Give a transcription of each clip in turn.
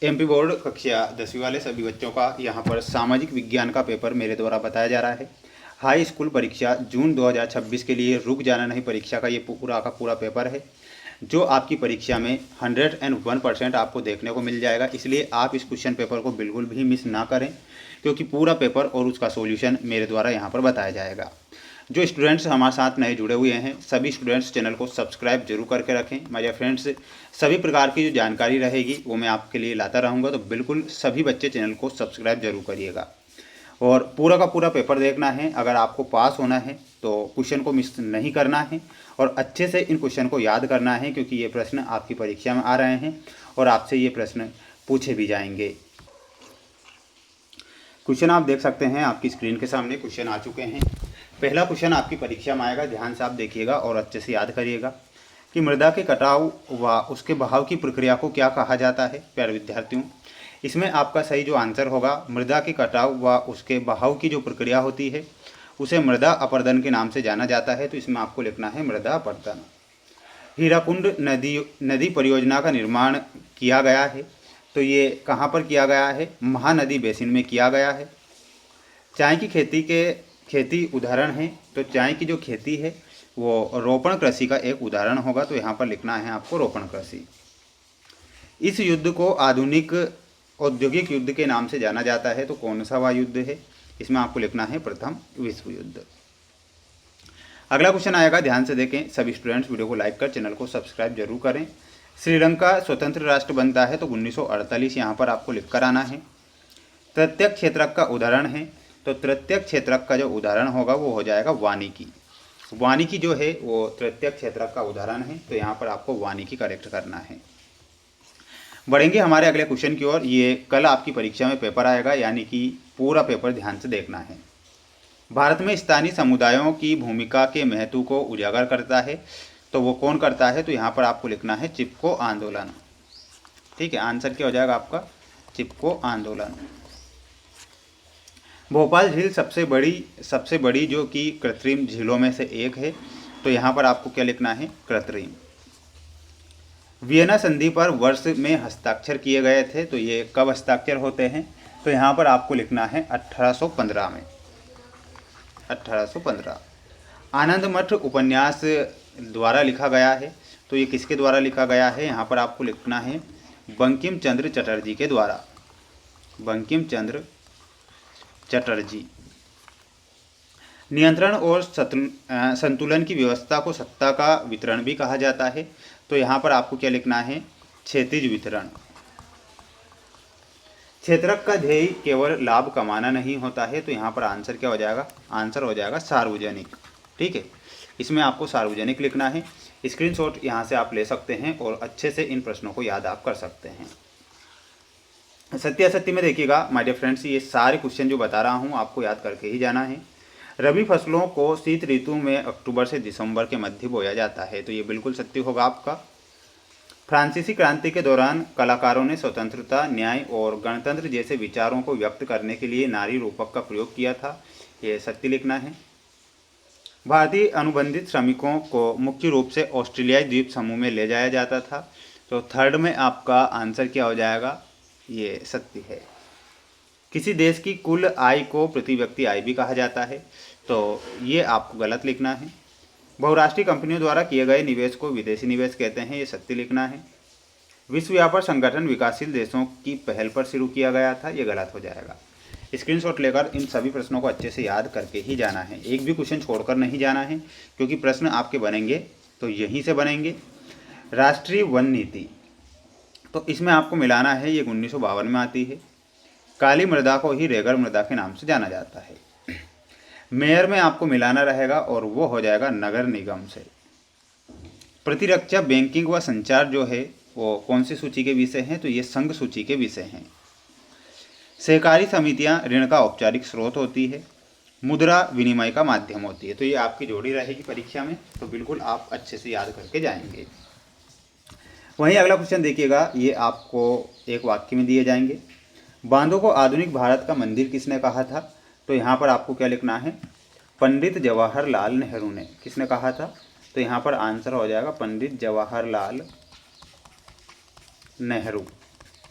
MP board कक्षा 10वीं वाले सभी बच्चों का यहाँ पर सामाजिक विज्ञान का पेपर मेरे द्वारा बताया जा रहा है। हाई स्कूल परीक्षा जून 2026 के लिए रुक जाना नहीं परीक्षा का ये पूरा का पूरा पेपर है, जो आपकी परीक्षा में 101% आपको देखने को मिल जाएगा। इसलिए आप इस क्वेश्चन पेपर को बिल्कुल भी मिस ना करें, क्योंकि पूरा पेपर और उसका सॉल्यूशन मेरे द्वारा यहाँ पर बताया जाएगा। जो स्टूडेंट्स हमारे साथ नए जुड़े हुए हैं, सभी स्टूडेंट्स चैनल को सब्सक्राइब जरूर करके रखें। मेरे फ्रेंड्स, सभी प्रकार की जो जानकारी रहेगी वो मैं आपके लिए लाता रहूँगा, तो बिल्कुल सभी बच्चे चैनल को सब्सक्राइब जरूर करिएगा और पूरा का पूरा पेपर देखना है। अगर आपको पास होना है तो क्वेश्चन को मिस नहीं करना है और अच्छे से इन क्वेश्चन को याद करना है, क्योंकि ये प्रश्न आपकी परीक्षा में आ रहे हैं और आपसे ये प्रश्न पूछे भी जाएंगे। क्वेश्चन आप देख सकते हैं, आपकी स्क्रीन के सामने क्वेश्चन आ चुके हैं। पहला क्वेश्चन आपकी परीक्षा में आएगा, ध्यान से आप देखिएगा और अच्छे से याद करिएगा कि मृदा के कटाव व उसके बहाव की प्रक्रिया को क्या कहा जाता है। प्यारे विद्यार्थियों, इसमें आपका सही जो आंसर होगा, मृदा के कटाव व उसके बहाव की जो प्रक्रिया होती है उसे मृदा अपरदन के नाम से जाना जाता है। तो इसमें आपको लिखना है मृदा अपरदन। हीराकुंड नदी परियोजना का निर्माण किया गया है, तो ये कहाँ पर किया गया है? महानदी बेसिन में किया गया है। चाय की खेती उदाहरण है, तो चाय की जो खेती है वो रोपण कृषि का एक उदाहरण होगा, तो यहाँ पर लिखना है आपको रोपण कृषि। इस युद्ध को आधुनिक औद्योगिक युद्ध के नाम से जाना जाता है, तो कौन सा वह युद्ध है? इसमें आपको लिखना है प्रथम विश्व युद्ध। अगला क्वेश्चन आएगा, ध्यान से देखें सभी स्टूडेंट्स, वीडियो को लाइक कर चैनल को सब्सक्राइब जरूर करें। श्रीलंका स्वतंत्र राष्ट्र बनता है, तो 1948 यहाँ पर आपको लिख कर आना है। तृतीयक क्षेत्रक का उदाहरण है, तो तृतीयक क्षेत्रक का जो उदाहरण होगा वो हो जाएगा वानिकी। वानिकी जो है वो तृतीयक क्षेत्रक का उदाहरण है, तो यहाँ पर आपको वानिकी करेक्ट करना है। बढ़ेंगे हमारे अगले क्वेश्चन की ओर। ये कल आपकी परीक्षा में पेपर आएगा, यानी कि पूरा पेपर ध्यान से देखना है। भारत में स्थानीय समुदायों की भूमिका के महत्व को उजागर करता है, तो वो कौन करता है? तो यहाँ पर आपको लिखना है चिपको आंदोलन। ठीक है, आंसर क्या हो जाएगा आपका? चिपको आंदोलन। भोपाल झील सबसे बड़ी जो कि कृत्रिम झीलों में से एक है, तो यहाँ पर आपको क्या लिखना है? कृत्रिम। वियना संधि पर वर्ष में हस्ताक्षर किए गए थे, तो ये कब हस्ताक्षर होते हैं? तो यहाँ पर आपको लिखना है 1815 में, 1815। आनंद मठ उपन्यास द्वारा लिखा गया है, तो ये किसके द्वारा लिखा गया है? यहाँ पर आपको लिखना है बंकिम चंद्र चटर्जी के द्वारा, बंकिम चंद्र चटर्जी। नियंत्रण और संतुलन की व्यवस्था को सत्ता का वितरण भी कहा जाता है, तो यहाँ पर आपको क्या लिखना है? क्षैतिज वितरण। क्षेत्रक का ध्येय केवल लाभ कमाना नहीं होता है, तो यहाँ पर आंसर क्या हो जाएगा? आंसर हो जाएगा सार्वजनिक। ठीक है, इसमें आपको सार्वजनिक लिखना है। स्क्रीनशॉट यहाँ से आप ले सकते हैं और अच्छे से इन प्रश्नों को याद आप कर सकते हैं। सत्यासत्य में देखिएगा माय डियर फ्रेंड्स, ये सारे क्वेश्चन जो बता रहा हूँ आपको याद करके ही जाना है। रबी फसलों को शीत ऋतु में अक्टूबर से दिसंबर के मध्य बोया जाता है, तो ये बिल्कुल सत्य होगा आपका। फ्रांसीसी क्रांति के दौरान कलाकारों ने स्वतंत्रता, न्याय और गणतंत्र जैसे विचारों को व्यक्त करने के लिए नारी रूपक का प्रयोग किया था, ये सत्य लिखना है। भारतीय अनुबंधित श्रमिकों को मुख्य रूप से ऑस्ट्रेलियाई द्वीप समूह में ले जाया जाता था, तो थर्ड में आपका आंसर क्या हो जाएगा? ये सत्य है। किसी देश की कुल आय को प्रति व्यक्ति आय भी कहा जाता है, तो ये आपको गलत लिखना है। बहुराष्ट्रीय कंपनियों द्वारा किए गए निवेश को विदेशी निवेश कहते हैं, ये सत्य लिखना है। विश्व व्यापार संगठन विकासशील देशों की पहल पर शुरू किया गया था, ये गलत हो जाएगा। स्क्रीनशॉट लेकर इन सभी प्रश्नों को अच्छे से याद करके ही जाना है, एक भी क्वेश्चन छोड़कर नहीं जाना है, क्योंकि प्रश्न आपके बनेंगे तो यहीं से बनेंगे। राष्ट्रीय वन नीति, तो इसमें आपको मिलाना है, ये 1952 में आती है। काली मृदा को ही रेगड़ मृदा के नाम से जाना जाता है। मेयर में आपको मिलाना रहेगा और वो हो जाएगा नगर निगम से। प्रतिरक्षा, बैंकिंग व संचार जो है वो कौन सी सूची के विषय हैं? तो ये संघ सूची के विषय हैं। सहकारी समितियां ऋण का औपचारिक स्रोत होती है, मुद्रा विनिमय का माध्यम होती है, तो ये आपकी जोड़ी रहेगी परीक्षा में, तो बिल्कुल आप अच्छे से याद करके जाएंगे। वहीं अगला क्वेश्चन देखिएगा, ये आपको एक वाक्य में दिए जाएंगे। बांधों को आधुनिक भारत का मंदिर किसने कहा था? तो यहाँ पर आपको क्या लिखना है? पंडित जवाहरलाल नेहरू ने। किसने कहा था? तो यहाँ पर आंसर हो जाएगा पंडित जवाहरलाल नेहरू।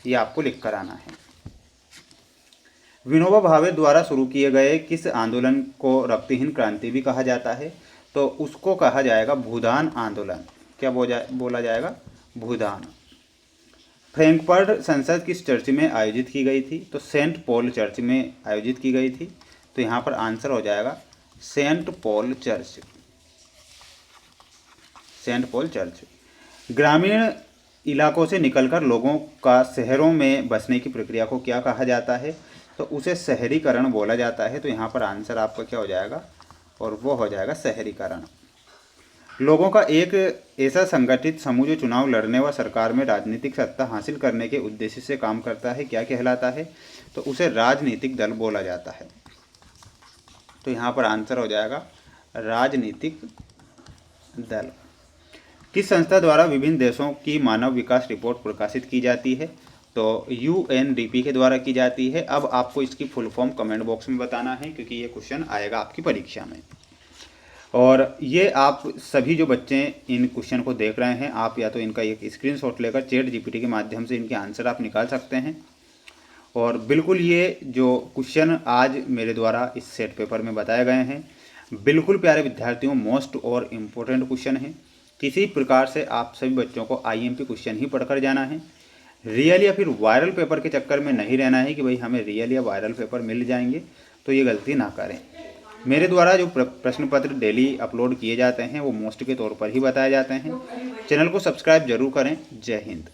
ये आपको लिख कर आना है। विनोबा भावे द्वारा शुरू किए गए किस आंदोलन को रक्तहीन क्रांति भी कहा जाता है? तो उसको कहा जाएगा भूदान आंदोलन। क्या बोला जाएगा? भूदान। फ्रैंकफर्ट संसद किस चर्च में आयोजित की गई थी? तो सेंट पॉल चर्च में आयोजित की गई थी। तो यहाँ पर आंसर हो जाएगा Saint Paul Church. Saint Paul Church. ग्रामीण इलाकों से निकलकर लोगों का शहरों में बसने की प्रक्रिया को क्या कहा जाता है? तो उसे शहरीकरण बोला जाता है। तो यहाँ पर आंसर आपका क्या हो जाएगा? और वो हो जाएगा शहरीकरण। लोगों का एक ऐसा संगठित समूह जो चुनाव लड़ने व सरकार में राजनीतिक सत्ता हासिल करने के उद्देश्य से काम करता है, क्या कहलाता है? तो उसे राजनीतिक दल बोला जाता है। तो यहाँ पर आंसर हो जाएगा राजनीतिक दल। किस संस्था द्वारा विभिन्न देशों की मानव विकास रिपोर्ट प्रकाशित की जाती है? तो UNDP के द्वारा की जाती है। अब आपको इसकी फुल फॉर्म कमेंट बॉक्स में बताना है, क्योंकि ये क्वेश्चन आएगा आपकी परीक्षा में। और ये आप सभी जो बच्चे इन क्वेश्चन को देख रहे हैं, आप या तो इनका एक स्क्रीनशॉट लेकर ChatGPT के माध्यम से इनके आंसर आप निकाल सकते हैं। और बिल्कुल ये जो क्वेश्चन आज मेरे द्वारा इस सेट पेपर में बताए गए हैं, बिल्कुल प्यारे विद्यार्थियों मोस्ट और इम्पोर्टेंट क्वेश्चन हैं। किसी प्रकार से आप सभी बच्चों को IMP क्वेश्चन ही पढ़कर जाना है। रियल या फिर वायरल पेपर के चक्कर में नहीं रहना है कि भाई हमें रियल या वायरल पेपर मिल जाएंगे, तो ये गलती ना करें। मेरे द्वारा जो प्रश्न पत्र डेली अपलोड किए जाते हैं वो मोस्ट के तौर पर ही बताए जाते हैं। चैनल को सब्सक्राइब जरूर करें। जय हिंद।